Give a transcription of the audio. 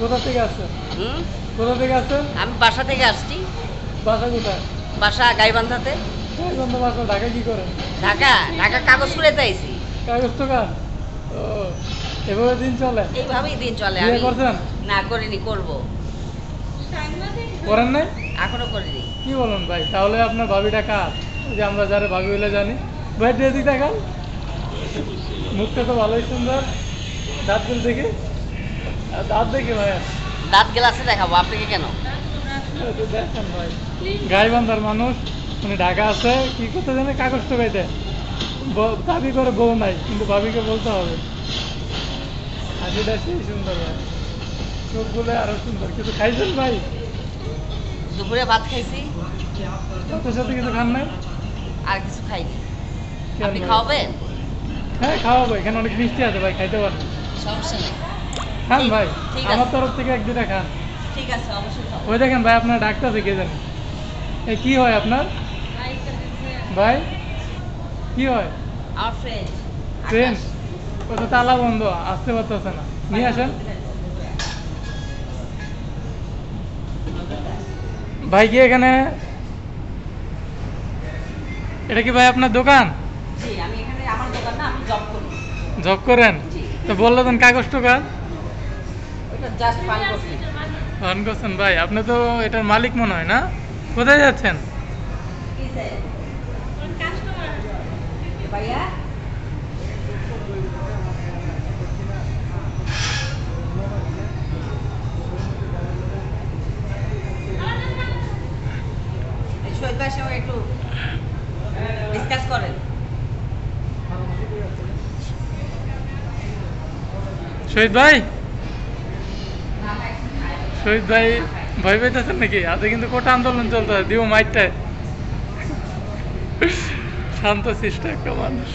কোথা থেকে আসছেন? হুম কোথা থেকে আসছেন? আমি বাসা থেকে আসছি। বাসা কোথায়? বাসা গাইবান্ধাতে। গাইবান্ধা বাসা। ঢাকা কি করেন? ঢাকা ঢাকা কাগজ কুড়াইতে আইছি। কাগজ দোকান। ও, এভাবে দিন চলে? এইভাবেই দিন চলে। বিয়ে আমি করছেন? না করিনি, করব। করেন নাই? এখনো করিনি। কি বলেন ভাই? তাহলে আপনার ভাবিটা কার? ওই যে আমরা যারা ভাবি বলে জানি। ভাই ড্রেসি দেখান। মুখটা তো ভালোই সুন্দর। দাঁতগুলো দেখে। দাঁত দেখে ভাই। দাঁত গ্লাসে দেখাবো আপনাকে কেন? দেখেন ভাই, গাইবান্ধার মানুষ, উনি ঢাকা আছে, কি করতে জানে, কাগজ টোকাইতে দাবি করে বউ নাই, কিন্তু ভাবিকে বলতে হবে। হাসিটা সেই সুন্দর ভাই, চোখগুলো আরো সুন্দর। কিছু খাইছেন ভাই? দুপুরে ভাত খাইছি। সাথে সাথে কিছু খান নাই? আর কিছু খাইনি। কেন আপনি ভাই? খাওয়াবেন? হ্যাঁ খাওয়াবো, এখানে অনেক মিষ্টি আছে ভাই, খাইতে পারেন। সমস্যা নেই। খান ভাই, ঠিক আছে। আমার তরফ থেকে এক দুটা খান। ঠিক আছে, অবশ্যই খাবো। ওই দেখেন ভাই, আপনার ডাক্তার কে জানি। এ কি হয় আপনার ভাই? কি হয়? আমার ফ্রেন্ড। ট্রেন? ও তো তালা বন্ধ, আসতে পারতেছে না। নিয়ে আসেন ভাই। কি এখানে, এটা কি ভাই আপনার দোকান? জি, আমি এখানে আমার দোকান না, আমি জব করি। জব করেন? জি। তো বললেন কাগজ টোকা। ওটা জাস্ট ফান করছি। ফোন করছেন ভাই, আপনি তো এটার মালিক মনে হয় না? কোথায় যাচ্ছেন? কি স্যার? ভাইয়া এই শহীদ ভাইয়ের সঙ্গে একটু ডিসকাস করেন। শহীদ ভাই, শহীদ ভাই ভয় পেতেছেন নাকি? আজকে কিন্তু কোটা আন্দোলন চলতেছে, দিব মাইরটায়। শান্ত শিষ্ট একটা মানুষ।